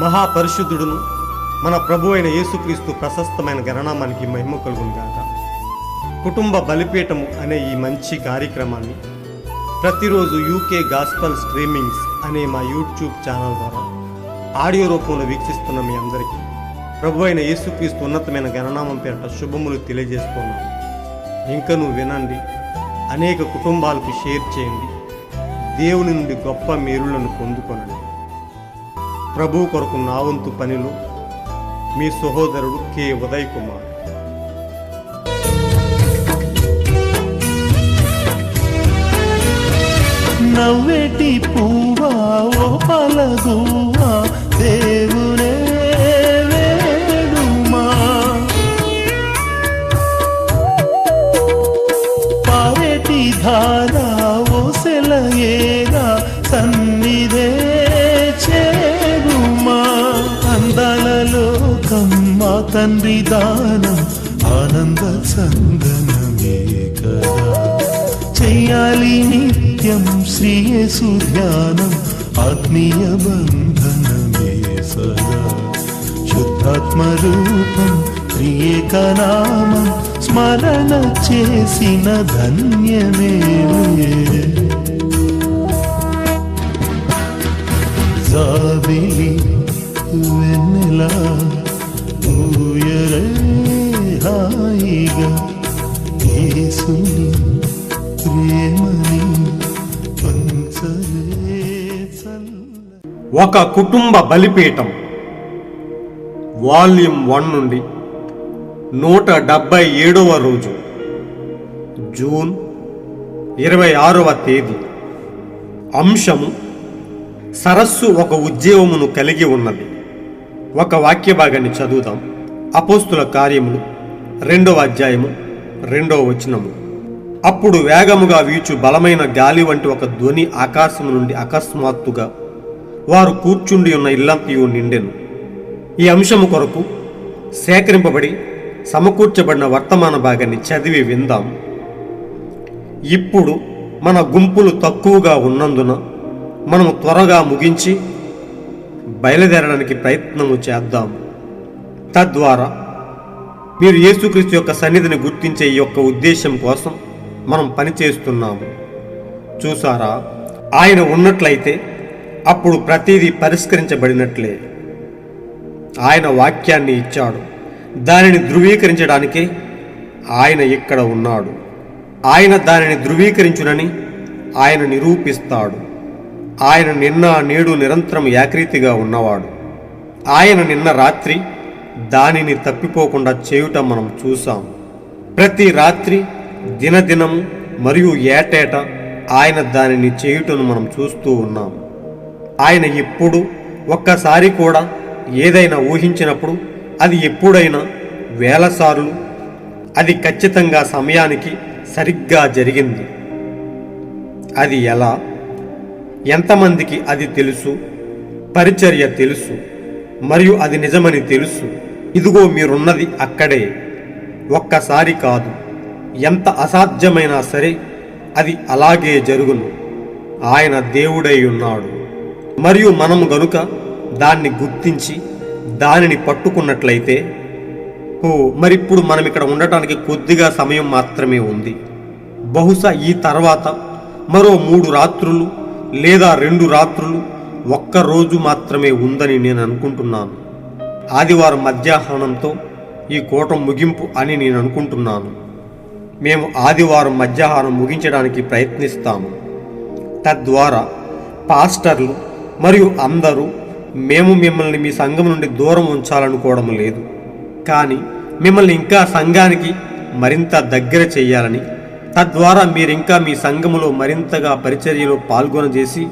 మహాపరిశుద్ధుడును మన ప్రభు అయిన యేసుక్రీస్తు ప్రశస్తమైన గణనామానికి మహిమ కలుగును గాక. కుటుంబ బలిపీఠము అనే ఈ మంచి కార్యక్రమాన్ని ప్రతిరోజు యూకే గాస్పల్ స్ట్రీమింగ్స్ అనే మా యూట్యూబ్ ఛానల్ ద్వారా ఆడియో రూపంలో వీక్షిస్తున్న మీ అందరికీ ప్రభు అయిన యేసుక్రీస్తు ఉన్నతమైన గణనామం పేరిట శుభములు తెలియజేస్తున్నాను. ఇంకనూ వినండి, అనేక కుటుంబాలకు షేర్ చేయండి, దేవుని నుండి గొప్ప మేలులను పొందుకొనండి. ప్రభు కొరకు నా వంతు పనిలో మీ సహోదరుడు కె ఉదయ్ కుమార్. నవ్వేటి పువ్వా ఓ పలగువా దేవునే వేడుమా, పారేటి ధారా ఓ సెలయేరా సన్నిధే చేరుమా. అందాలలో కమ్మా తండ్రి దానం ఆనంద సంగనమే కదా. చెయ్యాలి నిత్యం శ్రీయేసు ధ్యానం ఆత్మీయ బంధనమే సదా. శుద్ధాత్మ రూపం త్రియేకనామం స్మరణ చేసిన ధన్యమే. జాబిలి వెన్నెలా ఊయరే హాయిగా యేసుని ప్రేమని పంచలే చల్ల. ఒక కుటుంబ బలిపీఠం వాల్యూమ్ 1 నుండి 177వ రోజు, జూన్ 26వ తేదీ. అంశము: సరస్సు ఒక ఉద్యమమును కలిగి ఉన్నది. ఒక వాక్య భాగాన్ని చదువుదాం. అపోస్తుల కార్యములు 2వ అధ్యాయము 2వ వచనము. అప్పుడు వేగముగా వీచు బలమైన గాలి వంటి ఒక ధ్వని ఆకాశము నుండి అకస్మాత్తుగా వారు కూర్చుండి ఉన్న ఇల్లంతయు నిండెను. ఈ అంశము కొరకు సేకరింపబడి సమకూర్చబడిన వర్తమాన భాగాన్ని చదివి విందాం. ఇప్పుడు మన గుంపులు తక్కువగా ఉన్నందున మనము త్వరగా ముగించి బయలుదేరడానికి ప్రయత్నము చేద్దాం. తద్వారా మీరు యేసుక్రీస్తు యొక్క సన్నిధిని గుర్తించే ఈ యొక్క ఉద్దేశం కోసం మనం పనిచేస్తున్నాము. చూసారా, ఆయన ఉన్నట్లయితే అప్పుడు ప్రతిదీ పరిష్కరించబడినట్లే. ఆయన వాక్యాన్ని ఇచ్చాడు, దానిని ధృవీకరించడానికే ఆయన ఇక్కడ ఉన్నాడు. ఆయన దానిని ధృవీకరించునని ఆయన నిరూపిస్తాడు. ఆయన నిన్న నేడు నిరంతరం ఏకరీతిగా ఉన్నవాడు. ఆయన నిన్న రాత్రి దానిని తప్పిపోకుండా చేయుట మనం చూసాం. ప్రతి రాత్రి, దినదినము మరియు ఏటేటా ఆయన దానిని చేయుటను మనం చూస్తూ ఉన్నాం. ఆయన ఎప్పుడు ఒక్కసారి కూడా ఏదైనా ఊహించినప్పుడు అది ఎప్పుడైనా వేలసార్లు అది ఖచ్చితంగా సమయానికి సరిగ్గా జరిగింది. అది ఎలా, ఎంతమందికి అది తెలుసు? పరిచర్య తెలుసు మరియు అది నిజమని తెలుసు. ఇదిగో మీరున్నది అక్కడే. ఒక్కసారి కాదు, ఎంత అసాధ్యమైనా సరే అది అలాగే జరుగును. ఆయన దేవుడై ఉన్నాడు. మరియు మనం గనుక దాన్ని గుర్తించి దానిని పట్టుకున్నట్లయితే, మరిప్పుడు మనం ఇక్కడ ఉండటానికి కొద్దిగా సమయం మాత్రమే ఉంది. బహుశా ఈ తర్వాత మరో 3 రాత్రులు లేదా 2 రాత్రులు, 1 రోజు మాత్రమే ఉందని నేను అనుకుంటున్నాను. ఆదివారం మధ్యాహ్నంతో ఈ కూటం ముగింపు అని నేను అనుకుంటున్నాను. మేము ఆదివారం మధ్యాహ్నం ముగించడానికి ప్రయత్నిస్తాము. తద్వారా పాస్టర్లు మరియు అందరూ మేము మిమ్మల్ని మీ సంఘం నుండి దూరం ఉంచాలనుకోవడం లేదు, కానీ మిమ్మల్ని ఇంకా సంఘానికి మరింత దగ్గర చేయాలని, తద్వారా మీరింకా మీ సంఘములో మరింతగా పరిచర్యలో పాల్గొనజేసి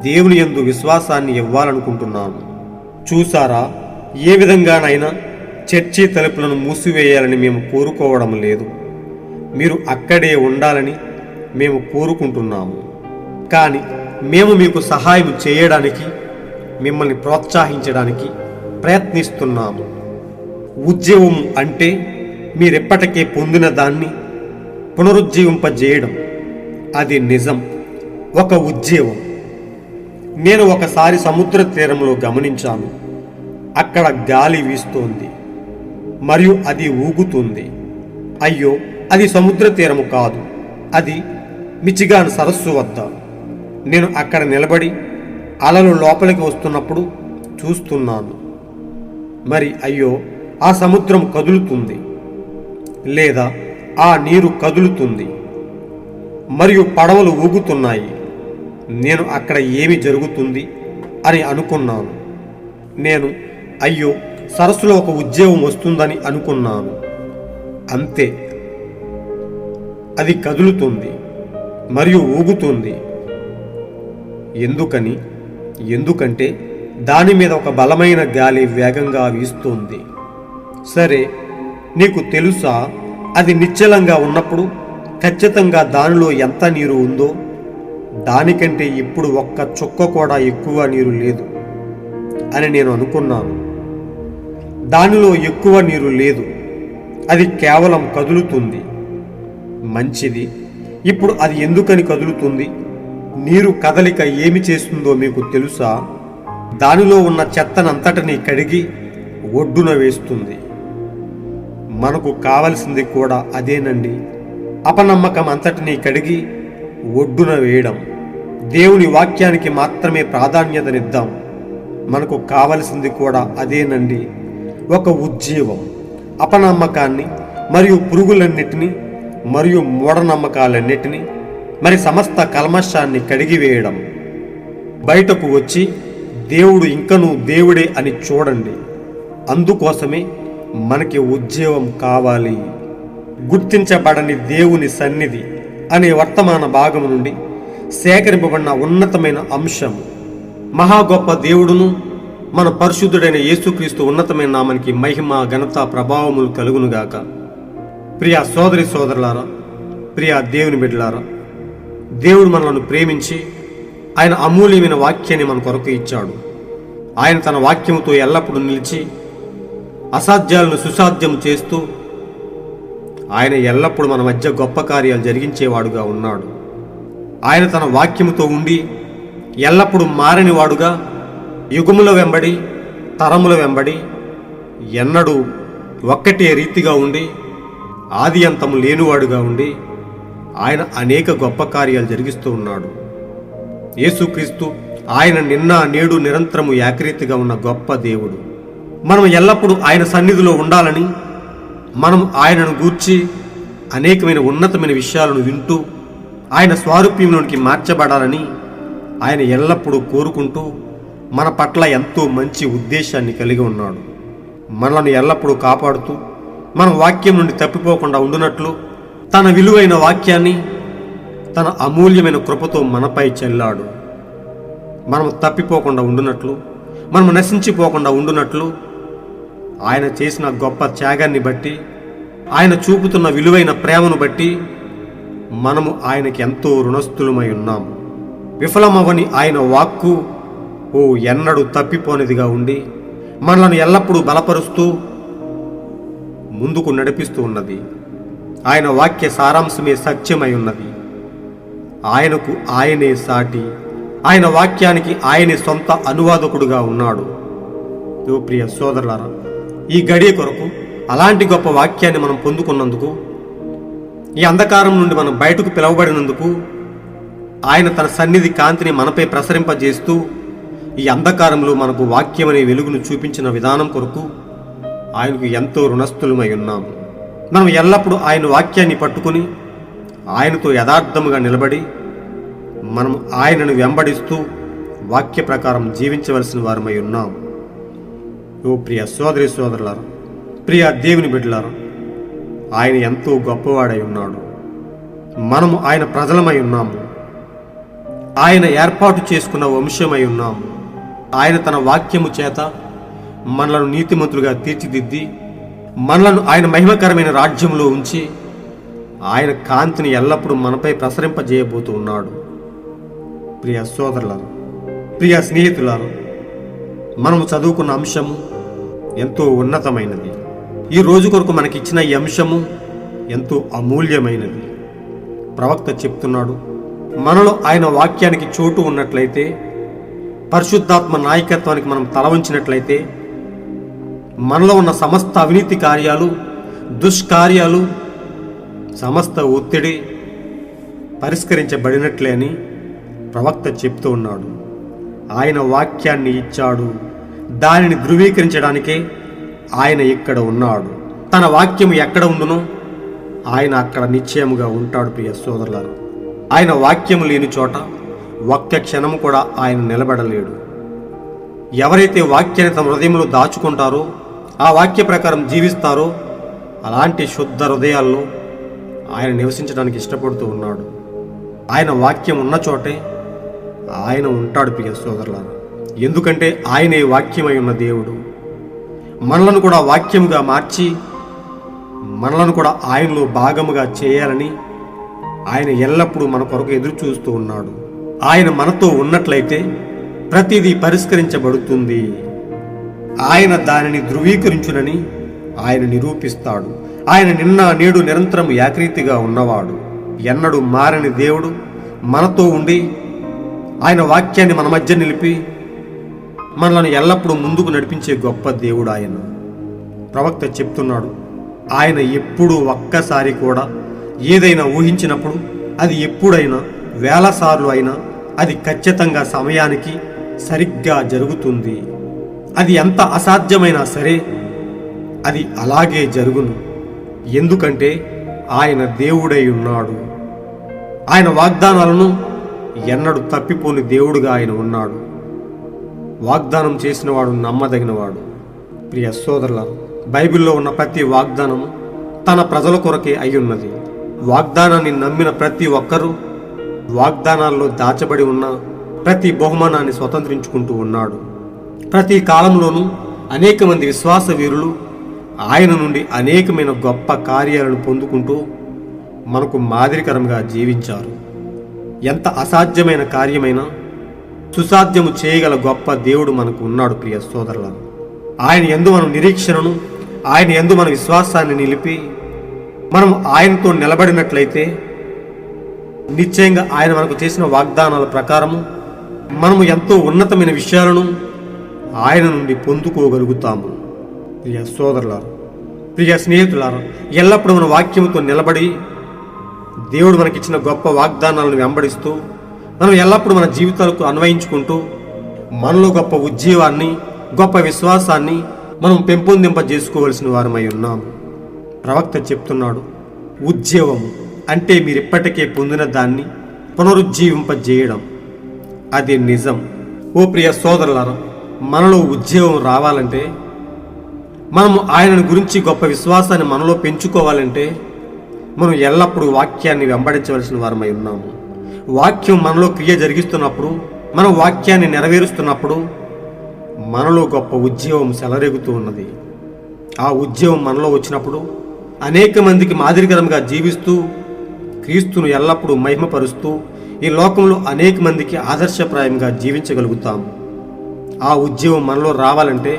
దేవుని యందు విశ్వాసాన్ని ఇవ్వాలనుకుంటున్నాను. చూసారా, ఏ విధంగానైనా చర్చి తలుపులను మూసివేయాలని మేము కోరుకోవడం లేదు. మీరు అక్కడే ఉండాలని మేము కోరుకుంటున్నాము. కానీ మేము మీకు సహాయం చేయడానికి, మిమ్మల్ని ప్రోత్సహించడానికి ప్రయత్నిస్తున్నాము. ఉద్యమం అంటే మీరెప్పటికే పొందిన దాన్ని పునరుజ్జీవింపజేయడం. అది నిజం, ఒక ఉద్యమం. నేను ఒకసారి సముద్ర తీరంలో గమనించాను. అక్కడ గాలి వీస్తోంది మరియు అది ఊగుతుంది. అయ్యో, అది సముద్ర తీరము కాదు, అది మిచిగాన్ సరస్సు వద్ద. నేను అక్కడ నిలబడి అలలు లోపలికి వస్తున్నప్పుడు చూస్తున్నాను. మరి అయ్యో, ఆ సముద్రం కదులుతుంది లేదా ఆ నీరు కదులుతుంది మరియు పడవలు ఊగుతున్నాయి. నేను అక్కడ ఏమి జరుగుతుంది అని అనుకున్నాను. నేను అయ్యో, సరస్సులో ఒక ఉద్యోగం వస్తుందని అనుకున్నాను. అంతే, అది కదులుతుంది మరియు ఊగుతుంది. ఎందుకంటే దాని మీద ఒక బలమైన గాలి వేగంగా వీస్తుంది. సరే, నీకు తెలుసా, అది నిశ్చలంగా ఉన్నప్పుడు ఖచ్చితంగా దానిలో ఎంత నీరు ఉందో? దానికంటే ఇప్పుడు ఒక్క చుక్క కూడా ఎక్కువ నీరు లేదు అని నేను అనుకున్నాను. దానిలో ఎక్కువ నీరు లేదు, అది కేవలం కదులుతుంది. మంచిది, ఇప్పుడు అది ఎందుకని కదులుతుంది? నీరు కదలిక ఏమి చేస్తుందో మీకు తెలుసా? దానిలో ఉన్న చెత్తనంతటినీ కడిగి ఒడ్డున వేస్తుంది. మనకు కావలసింది కూడా అదేనండి. అపనమ్మకం అంతటినీ కడిగి ఒడ్డున వేయడం. దేవుని వాక్యానికి మాత్రమే ప్రాధాన్యతనిద్దాం. మనకు కావలసింది కూడా అదేనండి. ఒక ఉజ్జీవం, అపనమ్మకాన్ని మరియు పురుగులన్నిటినీ మరియు మూఢనమ్మకాలన్నిటినీ మరి సమస్త కల్మషాన్ని కడిగివేయడం. బయటకు వచ్చి దేవుడు ఇంకనూ దేవుడే అని చూడండి. అందుకోసమే మనకి ఉజ్జీవం కావాలి. గుర్తించబడని దేవుని సన్నిధి అనే వర్తమాన భాగం నుండి సేకరింపబడిన ఉన్నతమైన అంశం. మహా గొప్ప దేవుడును మన పరిశుద్ధుడైన యేసుక్రీస్తు ఉన్నతమైన నామానికి మహిమ, ఘనత, ప్రభావములు కలుగునుగాక. ప్రియ సోదరి సోదరులారా, ప్రియ దేవుని బిడ్డలారా, దేవుడు మనలను ప్రేమించి ఆయన అమూల్యమైన వాక్యాన్ని మన కొరకు ఇచ్చాడు. ఆయన తన వాక్యముతో ఎల్లప్పుడూ నిలిచి అసాధ్యాలను సుసాధ్యం చేస్తూ ఆయన ఎల్లప్పుడూ మన మధ్య గొప్ప కార్యాలు జరిగించేవాడుగా ఉన్నాడు. ఆయన తన వాక్యముతో ఉండి ఎల్లప్పుడూ మారనివాడుగా యుగముల వెంబడి తరముల వెంబడి ఎన్నడూ ఒక్కటే రీతిగా ఉండి ఆది అంతము లేనివాడుగా ఉండి ఆయన అనేక గొప్ప కార్యాలు జరిగిస్తూ ఉన్నాడు. యేసుక్రీస్తు ఆయన నిన్న నేడు నిరంతరము ఏకరీతిగా ఉన్న గొప్ప దేవుడు. మనం ఎల్లప్పుడూ ఆయన సన్నిధిలో ఉండాలని, మనం ఆయనను గూర్చి అనేకమైన ఉన్నతమైన విషయాలను వింటూ ఆయన స్వారూప్యంలోనికి మార్చబడాలని ఆయన ఎల్లప్పుడూ కోరుకుంటూ మన పట్ల ఎంతో మంచి ఉద్దేశాన్ని కలిగి ఉన్నాడు. మనల్ని ఎల్లప్పుడూ కాపాడుతూ మన వాక్యం నుండి తప్పిపోకుండా ఉండునట్లు తన విలువైన వాక్యాన్ని తన అమూల్యమైన కృపతో మనపై చెల్లాడు. మనం తప్పిపోకుండా ఉండునట్లు, మనం నశించిపోకుండా ఉండునట్లు ఆయన చేసిన గొప్ప త్యాగాన్ని బట్టి, ఆయన చూపుతున్న విలువైన ప్రేమను బట్టి మనము ఆయనకి ఎంతో రుణస్థులమై ఉన్నాము. విఫలమవని ఆయన వాక్కు ఎన్నడూ తప్పిపోనిదిగా ఉండి మనలను ఎల్లప్పుడూ బలపరుస్తూ ముందుకు నడిపిస్తూ ఉన్నది. ఆయన వాక్య సారాంశమే సత్యమై ఉన్నది. ఆయనకు ఆయనే సాటి, ఆయన వాక్యానికి ఆయనే సొంత అనువాదకుడుగా ఉన్నాడు. ప్రియ సోదరులారా, ఈ గడియ కొరకు అలాంటి గొప్ప వాక్యాన్ని మనం పొందుకున్నందుకు, ఈ అంధకారం నుండి మనం బయటకు పిలువబడినందుకు, ఆయన తన సన్నిధి కాంతిని మనపై ప్రసరింపజేస్తూ ఈ అంధకారంలో మనకు వాక్యమనే వెలుగును చూపించిన విధానం కొరకు ఆయనకు ఎంతో రుణస్థులమై ఉన్నాము. మనం ఎల్లప్పుడూ ఆయన వాక్యాన్ని పట్టుకుని ఆయనతో యథార్థముగా నిలబడి మనం ఆయనను వెంబడిస్తూ వాక్య ప్రకారం జీవించవలసిన వారమై ఉన్నాము. ప్రియ సోదరి సోదరులారా, ప్రియ దేవుని బిడ్డలారా, ఆయన ఎంతో గొప్పవాడై ఉన్నాడు. మనము ఆయన ప్రజలమై ఉన్నాము. ఆయన ఏర్పాటు చేసుకున్న వంశమై ఉన్నాము. ఆయన తన వాక్యము చేత మనలను నీతిమంతులుగా తీర్చిదిద్ది మనలను ఆయన మహిమకరమైన రాజ్యంలో ఉంచి ఆయన కాంతిని ఎల్లప్పుడూ మనపై ప్రసరింపజేయబోతూ ఉన్నాడు. ప్రియ సోదరులారా, ప్రియ స్నేహితులారా, మనము చదువుకున్న అంశము ఎంతో ఉన్నతమైనది. ఈ రోజు కొరకు మనకిచ్చిన ఈ అంశము ఎంతో అమూల్యమైనది. ప్రవక్త చెప్తున్నాడు, మనలో ఆయన వాక్యానికి చోటు ఉన్నట్లయితే, పరిశుద్ధాత్మ నాయకత్వానికి మనం తల వంచినట్లయితే మనలో ఉన్న సమస్త అవినీతి కార్యాలు, దుష్కార్యాలు, సమస్త ఒత్తిడి పరిష్కరించబడినట్లే అని ప్రవక్త చెప్తూ ఉన్నాడు. ఆయన వాక్యాన్ని ఇచ్చాడు, దానిని ధృవీకరించడానికే ఆయన ఇక్కడ ఉన్నాడు. తన వాక్యము ఎక్కడ ఉండునో ఆయన అక్కడ నిశ్చయముగా ఉంటాడు. ప్రియ సోదరులారా, ఆయన వాక్యము లేని చోట ఒక్క క్షణము కూడా ఆయన నిలబడలేడు. ఎవరైతే వాక్యాన్ని తమ హృదయంలో దాచుకుంటారో, ఆ వాక్య ప్రకారం జీవిస్తారో, అలాంటి శుద్ధ హృదయాల్లో ఆయన నివసించడానికి ఇష్టపడుతూ ఉన్నాడు. ఆయన వాక్యం ఉన్న చోటే ఆయన ఉంటాడు. ప్రియ సోదరులారా, ఎందుకంటే ఆయనే వాక్యమై ఉన్న దేవుడు. మనలను కూడా వాక్యముగా మార్చి మనలను కూడా ఆయనలో భాగముగా చేయాలని ఆయన ఎల్లప్పుడూ మన కొరకు ఎదురు చూస్తూ ఉన్నాడు. ఆయన మనతో ఉన్నట్లయితే ప్రతిదీ పరిష్కరించబడుతుంది. ఆయన దానిని ధృవీకరించునని ఆయన నిరూపిస్తాడు. ఆయన నిన్న నేడు నిరంతరం ఏకరీతిగా ఉన్నవాడు. ఎన్నడూ మారని దేవుడు మనతో ఉండి ఆయన వాక్యాన్ని మన మధ్య నిలిపి మనలను ఎల్లప్పుడూ ముందుకు నడిపించే గొప్ప దేవుడు ఆయన. ప్రవక్త చెప్తున్నాడు, ఆయన ఎప్పుడూ ఒక్కసారి కూడా ఏదైనా ఊహించినప్పుడు అది ఎప్పుడైనా వేలసార్లు అయినా అది ఖచ్చితంగా సమయానికి సరిగ్గా జరుగుతుంది. అది ఎంత అసాధ్యమైనా సరే అది అలాగే జరుగును. ఎందుకంటే ఆయన దేవుడై ఉన్నాడు. ఆయన వాగ్దానాలను ఎన్నడూ తప్పిపోని దేవుడుగా ఆయన ఉన్నాడు. వాగ్దానం చేసినవాడు నమ్మదగినవాడు. ప్రియ సోదరులారా, బైబిల్లో ఉన్న ప్రతి వాగ్దానము తన ప్రజల కొరకే అయ్యున్నది. వాగ్దానాన్ని నమ్మిన ప్రతి ఒక్కరూ వాగ్దానాల్లో దాచబడి ఉన్న ప్రతి బహుమానాన్ని స్వతంత్రించుకుంటూ ఉన్నాడు. ప్రతి కాలంలోనూ అనేక మంది విశ్వాస వీరులు ఆయన నుండి అనేకమైన గొప్ప కార్యాలను పొందుకుంటూ మనకు మాదిరికరంగా జీవించారు. ఎంత అసాధ్యమైన కార్యమైనా సుసాధ్యము చేయగల గొప్ప దేవుడు మనకు ఉన్నాడు. ప్రియ సోదరులారా, ఆయన యందు మనం నిరీక్షణను, ఆయన యందు మన విశ్వాసాన్ని నిలిపి మనం ఆయనతో నిలబడినట్లయితే నిశ్చయంగా ఆయన మనకు చేసిన వాగ్దానాల ప్రకారము మనము ఎంతో ఉన్నతమైన విషయాలను ఆయన నుండి పొందుకోగలుగుతాము. ప్రియ సోదరులారా, ప్రియ స్నేహితులారా, ఎల్లప్పుడూ మన వాక్యముతో నిలబడి దేవుడు మనకిచ్చిన గొప్ప వాగ్దానాలను వెంబడిస్తూ మనం ఎల్లప్పుడూ మన జీవితాలకు అన్వయించుకుంటూ మనలో గొప్ప ఉజ్జీవాన్ని, గొప్ప విశ్వాసాన్ని మనం పెంపొందింపజేసుకోవలసిన వారమై ఉన్నాము. ప్రవక్త చెప్తున్నాడు, ఉజ్జీవము అంటే మీరిప్పటికే పొందిన దాన్ని పునరుజ్జీవింపజేయడం. అది నిజం. ఓ ప్రియ సోదరులారా, మనలో ఉజ్జీవం రావాలంటే, మనము ఆయనను గురించి గొప్ప విశ్వాసాన్ని మనలో పెంచుకోవాలంటే మనం ఎల్లప్పుడూ వాక్యాన్ని వెంబడించవలసిన వారమై ఉన్నాము. వాక్యం మనలో క్రియ జరిగిస్తున్నప్పుడు, మనం వాక్యాన్ని నెరవేరుస్తున్నప్పుడు మనలో గొప్ప ఉజ్జీవం సెలరేగుతూ ఉన్నది. ఆ ఉజ్జీవం మనలో వచ్చినప్పుడు అనేక మందికి మాదిరికరంగా జీవిస్తూ క్రీస్తును ఎల్లప్పుడూ మహిమపరుస్తూ ఈ లోకంలో అనేక మందికి ఆదర్శప్రాయంగా జీవించగలుగుతాము. ఆ ఉజ్జీవం మనలో రావాలంటే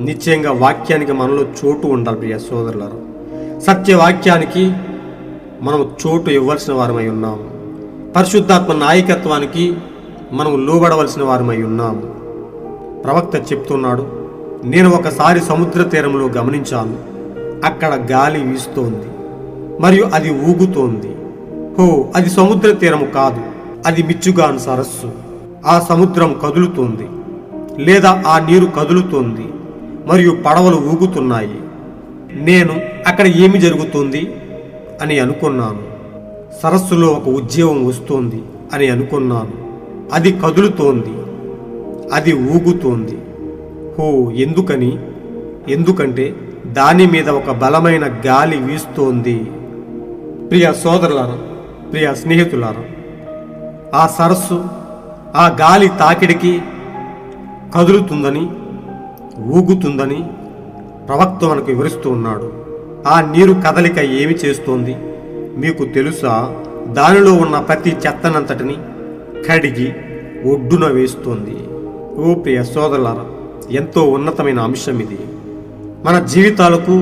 నిశ్చయంగా వాక్యానికి మనలో చోటు ఉండాలి. ప్రియ సోదరులారా, సత్యవాక్యానికి మనం చోటు ఇవ్వాల్సిన వారమై ఉన్నాము. పరిశుద్ధాత్మ నాయకత్వానికి మనం లోబడవలసిన వారమై ఉన్నాము. ప్రవక్త చెప్తున్నాడు, నేను ఒకసారి సముద్ర తీరంలో గమనించాను. అక్కడ గాలి వీస్తోంది మరియు అది ఊగుతోంది. అది సముద్ర తీరము కాదు, అది మిచ్చుగాన్ సరస్సు. ఆ సముద్రం కదులుతోంది లేదా ఆ నీరు కదులుతోంది మరియు పడవలు ఊగుతున్నాయి. నేను అక్కడ ఏమి జరుగుతుంది అని అనుకున్నాను. సరస్సులో ఒక ఉజ్జీవం వస్తోంది అని అనుకున్నాను. అది కదులుతోంది, అది ఊగుతోంది. ఎందుకని? ఎందుకంటే దాని మీద ఒక బలమైన గాలి వీస్తోంది. ప్రియ సోదరులారా, ప్రియ స్నేహితులారా, ఆ సరస్సు ఆ గాలి తాకిడికి కదులుతుందని, ఊగుతుందని ప్రవక్త మనకు వివరిస్తూ ఉన్నాడు. ఆ నీరు కదలిక ఏమి చేస్తోంది మీకు తెలుసా? దానిలో ఉన్న ప్రతి చెత్తనంతటిని కడిగి ఒడ్డున వేస్తోంది. ఓ ప్రియ సోదరులారా, ఎంతో ఉన్నతమైన అంశం ఇది. మన జీవితాలకు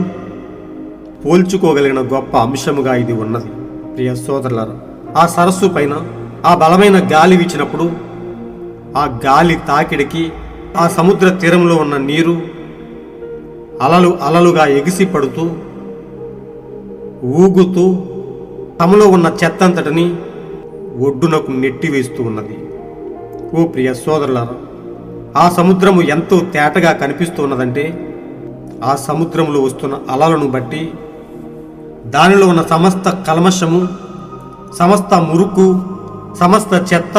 పోల్చుకోగలిగిన గొప్ప అంశముగా ఇది ఉన్నది. ప్రియ సోదరులారా, ఆ సరస్సు పైన ఆ బలమైన గాలి వీచినప్పుడు ఆ గాలి తాకిడికి ఆ సముద్ర తీరంలో ఉన్న నీరు అలలు అలలుగా ఎగిసి పడుతూ ఊగుతూ తమలో ఉన్న చెత్తంతటిని ఒడ్డునకు నెట్టివేస్తూ ఉన్నది. ఓ ప్రియ సోదరులారా, ఆ సముద్రము ఎంతో తేటగా కనిపిస్తూ ఉన్నదంటే ఆ సముద్రంలో వస్తున్న అలలను బట్టి దానిలో ఉన్న సమస్త కల్మషము, సమస్త మురుకు, సమస్త చెత్త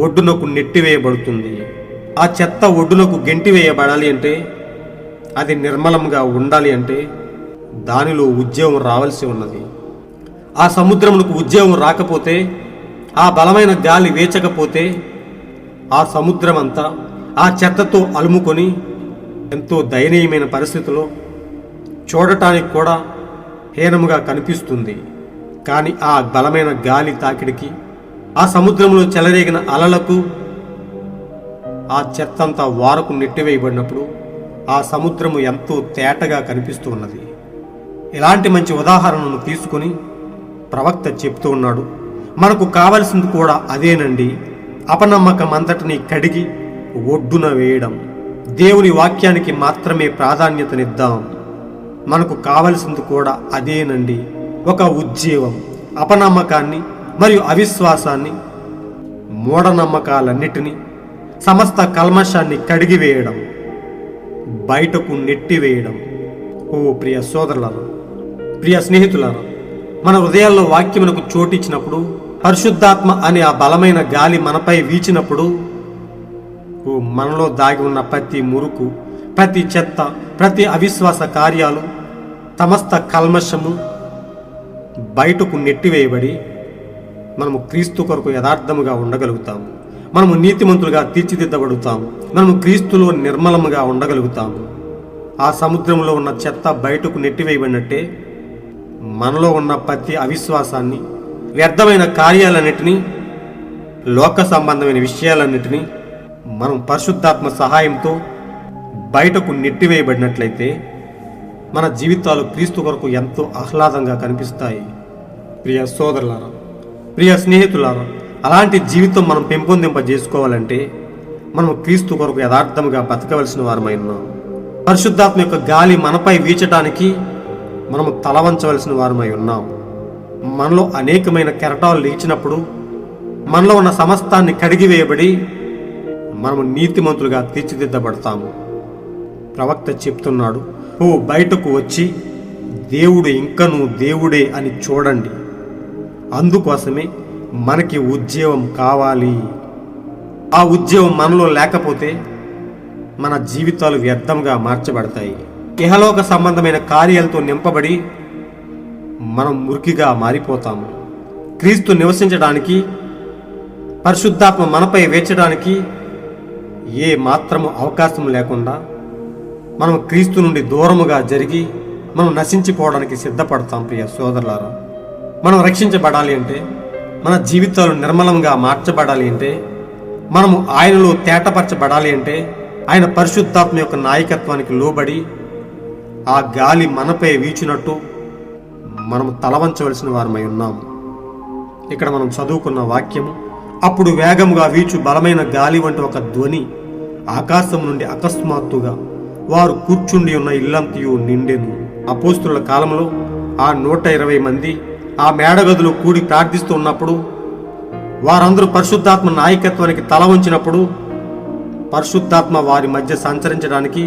ఒడ్డునకు నెట్టివేయబడుతుంది. ఆ చెత్త ఒడ్డునకు గెంటివేయబడాలి అంటే, అది నిర్మలంగా ఉండాలి అంటే దానిలో ఉద్యమం రావాల్సి ఉన్నది. ఆ సముద్రమునకు ఉద్యమం రాకపోతే, ఆ బలమైన గాలి వేచకపోతే ఆ సముద్రం అంతా ఆ చెత్తతో అలుముకొని ఎంతో దయనీయమైన పరిస్థితిలో చూడటానికి కూడా హీనముగా కనిపిస్తుంది. కానీ ఆ బలమైన గాలి తాకిడికి, ఆ సముద్రంలో చెలరేగిన అలలకు ఆ చెత్తంతా వారకు నెట్టివేయబడినప్పుడు ఆ సముద్రము ఎంతో తేటగా కనిపిస్తూ ఉన్నది. ఇలాంటి మంచి ఉదాహరణను తీసుకుని ప్రవక్త చెప్తూ ఉన్నాడు, మనకు కావలసింది కూడా అదేనండి, అపనమ్మకం అంతటిని కడిగి ఒడ్డున వేయడం. దేవుని వాక్యానికి మాత్రమే ప్రాధాన్యతనిద్దాం. మనకు కావలసింది కూడా అదేనండి, ఒక ఉజ్జీవం. అపనమ్మకాన్ని మరియు అవిశ్వాసాన్ని, మూఢనమ్మకాలన్నిటినీ, సమస్త కల్మషాన్ని కడిగివేయడం, బయటకు నెట్టివేయడం. ఓ ప్రియ సోదరులారా, ప్రియ స్నేహితులారా, మన హృదయాల్లో వాక్యమునకు చోటిచ్చినప్పుడు, పరిశుద్ధాత్మ అనే ఆ బలమైన గాలి మనపై వీచినప్పుడు మనలో దాగి ఉన్న ప్రతి మురుకు, ప్రతి చెత్త, ప్రతి అవిశ్వాస కార్యాలు, సమస్త కల్మషము బయటకు నెట్టివేయబడి మనము క్రీస్తు కొరకు యథార్థముగా ఉండగలుగుతాము. మనము నీతిమంతులుగా తీర్చిదిద్దబడుతాము. మనము క్రీస్తులో నిర్మలముగా ఉండగలుగుతాము. ఆ సముద్రంలో ఉన్న చెత్త బయటకు నెట్టివేయబడినట్టే మనలో ఉన్న ప్రతి అవిశ్వాసాన్ని, వ్యర్థమైన కార్యాలన్నిటినీ, లోక సంబంధమైన విషయాలన్నిటినీ మనం పరిశుద్ధాత్మ సహాయంతో బయటకు నెట్టివేయబడినట్లయితే మన జీవితాలు క్రీస్తు కొరకు ఎంతో ఆహ్లాదంగా కనిపిస్తాయి. ప్రియ సోదరులారా, ప్రియ స్నేహితులారా, అలాంటి జీవితం మనం పెంపొందింపజేసుకోవాలంటే మనం క్రీస్తు కొరకు యథార్థముగా బతకవలసిన వారమై ఉన్నాం. పరిశుద్ధాత్మ యొక్క గాలి మనపై వీచటానికి మనము తలవంచవలసిన వారమై ఉన్నాం. మనలో అనేకమైన కెరటాలు లేచినప్పుడు మనలో ఉన్న సమస్తాన్ని కడిగివేయబడి మనము నీతిమంతులుగా తీర్చిదిద్దబడతాము. ప్రవక్త చెప్తున్నాడు, ఓ బయటకు వచ్చి దేవుడు ఇంకనూ దేవుడే అని చూడండి. అందుకోసమే మనకి ఉద్యోగం కావాలి. ఆ ఉద్యోగం మనలో లేకపోతే మన జీవితాలు వ్యర్థంగా మార్చబడతాయి. ఇహలోక సంబంధమైన కార్యాలతో నింపబడి మనం మురికిగా మారిపోతాము. క్రీస్తు నివసించడానికి, పరిశుద్ధాత్మ మనపై వేచడానికి ఏ మాత్రము అవకాశం లేకుండా మనం క్రీస్తు నుండి దూరముగా జరిగి మనం నశించిపోవడానికి సిద్ధపడతాం. ప్రియ సోదరులారా, మనం రక్షించబడాలి అంటే, మన జీవితాలు నిర్మలంగా మార్చబడాలి అంటే, మనము ఆయనలో తేటపరచబడాలి అంటే, ఆయన పరిశుద్ధాత్మ యొక్క నాయకత్వానికి లోబడి ఆ గాలి మనపై వీచినట్టు మనము తలవంచవలసిన వారమై ఉన్నాము. ఇక్కడ మనం చదువుకున్న వాక్యము, అప్పుడు వేగముగా వీచు బలమైన గాలి వంటి ఒక ధ్వని ఆకాశం నుండి అకస్మాత్తుగా వారు కూర్చుండి ఉన్న ఇల్లంతయు నిండెను. అపోస్తుల కాలంలో ఆ 120 మంది ఆ మేడగదిలో కూడి ప్రార్థిస్తూ ఉన్నప్పుడు, వారందరూ పరిశుద్ధాత్మ నాయకత్వానికి తల వంచినప్పుడు, పరిశుద్ధాత్మ వారి మధ్య సంచరించడానికి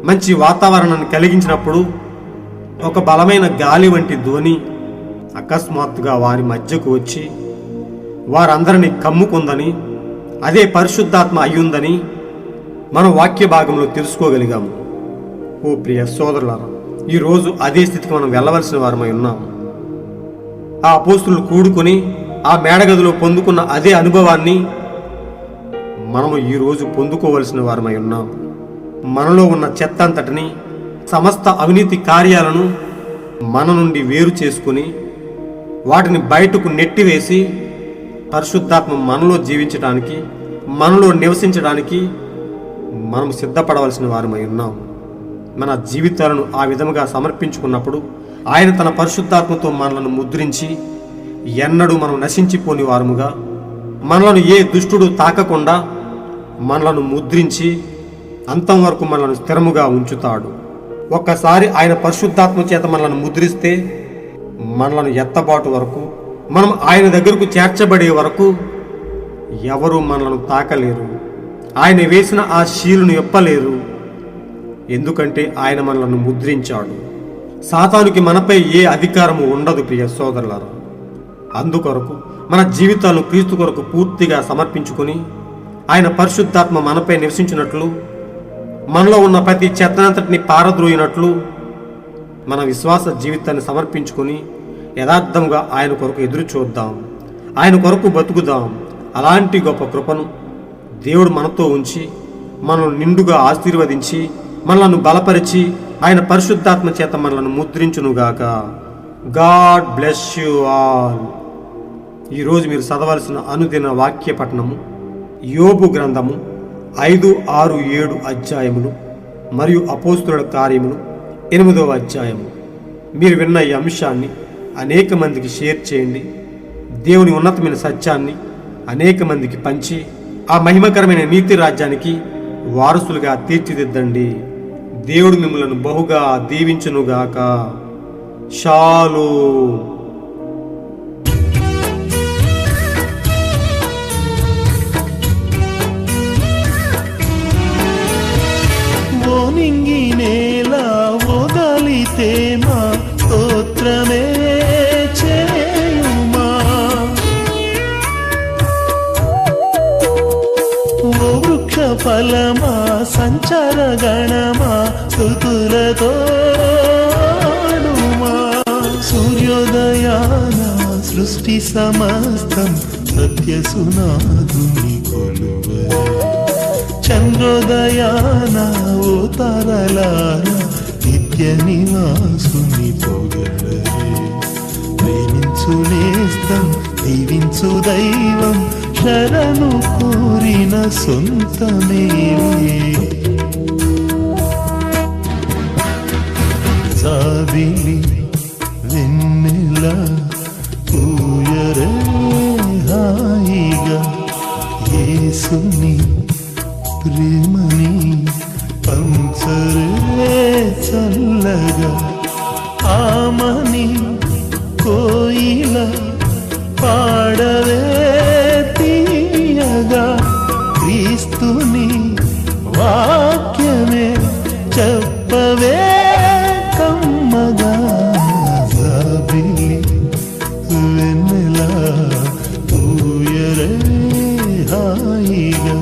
మంచి వాతావరణాన్ని కలిగించినప్పుడు ఒక బలమైన గాలి వంటి ధ్వని అకస్మాత్తుగా వారి మధ్యకు వచ్చి వారందరినీ కమ్ముకుందని, అదే పరిశుద్ధాత్మ అయ్యుందని మనం వాక్య భాగంలో తెలుసుకోగలిగాము. ఓ ప్రియ సోదరులారా, ఈరోజు అదే స్థితికి మనం వెళ్ళవలసిన వారమై ఉన్నాము. ఆ అపోస్తులు కూడుకొని ఆ మేడగదిలో పొందుకున్న అదే అనుభవాన్ని మనము ఈరోజు పొందుకోవలసిన వారమై ఉన్నాము. మనలో ఉన్న చెత్త అంతటిని, సమస్త అవినీతి కార్యాలను మన నుండి వేరు చేసుకుని వాటిని బయటకు నెట్టివేసి పరిశుద్ధాత్మ మనలో జీవించడానికి, మనలో నివసించడానికి మనం సిద్ధపడవలసిన వారమై ఉన్నాం. మన జీవితాలను ఆ విధముగా సమర్పించుకున్నప్పుడు ఆయన తన పరిశుద్ధాత్మతో మనలను ముద్రించి ఎన్నడూ మనం నశించిపోని వారముగా, మనలను ఏ దుష్టుడు తాకకుండా మనలను ముద్రించి అంతం వరకు మనల్ని స్థిరముగా ఉంచుతాడు. ఒక్కసారి ఆయన పరిశుద్ధాత్మ చేత మనల్ని ముద్రిస్తే మనలను ఎత్తబాటు వరకు, మనం ఆయన దగ్గరకు చేర్చబడే వరకు ఎవరు మనలను తాకలేరు. ఆయన వేసిన ఆ శీలును ఎప్పలేరు. ఎందుకంటే ఆయన మనలను ముద్రించాడు. సాతానుకి మనపై ఏ అధికారము ఉండదు ప్రియ సోదరులారా. అందుకొరకు మన జీవితాలను క్రీస్తు కొరకు పూర్తిగా సమర్పించుకొని ఆయన పరిశుద్ధాత్మ మనపై నివసించినట్లు, మనలో ఉన్న ప్రతి చెత్తనంతటిని పారద్రోయినట్లు మన విశ్వాస జీవితాన్ని సమర్పించుకొని యథార్థంగా ఆయన కొరకు ఎదురు చూద్దాం. ఆయన కొరకు బతుకుదాం. అలాంటి గొప్ప కృపను దేవుడు మనతో ఉంచి మనల్ని నిండుగా ఆశీర్వదించి మనలను బలపరిచి ఆయన పరిశుద్ధాత్మ చేత మనలను ముద్రించునుగాక. God bless you all. ఈరోజు మీరు చదవాల్సిన అనుదిన వాక్య పఠనము యోబు గ్రంథము 5, 6, 7 అధ్యాయములు మరియు అపోస్తుల కార్యములు 8వ అధ్యాయము. మీరు విన్న ఈ అంశాన్ని అనేక మందికి షేర్ చేయండి. దేవుని ఉన్నతమైన సత్యాన్ని అనేక మందికి పంచి ఆ మహిమకరమైన నీతి రాజ్యానికి వారసులుగా తీర్చిదిద్దండి. దేవుడు మిమ్మలను బహుగా దీవించునుగాక. షాలోమ్. నింగి నేల వదలితే మా స్తోత్రమే చేయుమా. ఓ వృక్ష ఫలమా సంచార గణమా స్తుతులతో ఆడుమా. సూర్యోదయాన సృష్టి సమస్తం సత్యసునాదుని కొలువే. చంద్రోదయాన ఓ తారలార నిత్య నివాసుని పొగడరే. ప్రేమించు నేస్తం దీవించు దైవం శరణు కోరిన సొంతమేలే. జాబిలి వెన్నెల పూయరే హాయిగా యేసుని ప్రేమని పంచరే చల్లగా. ఆమని కోయిల పాడవే తీయగా. క్రీస్తుని వాక్యమే చెప్పవే కమ్మగా. జాబిలి వెన్నెల పూయరే హాయిగా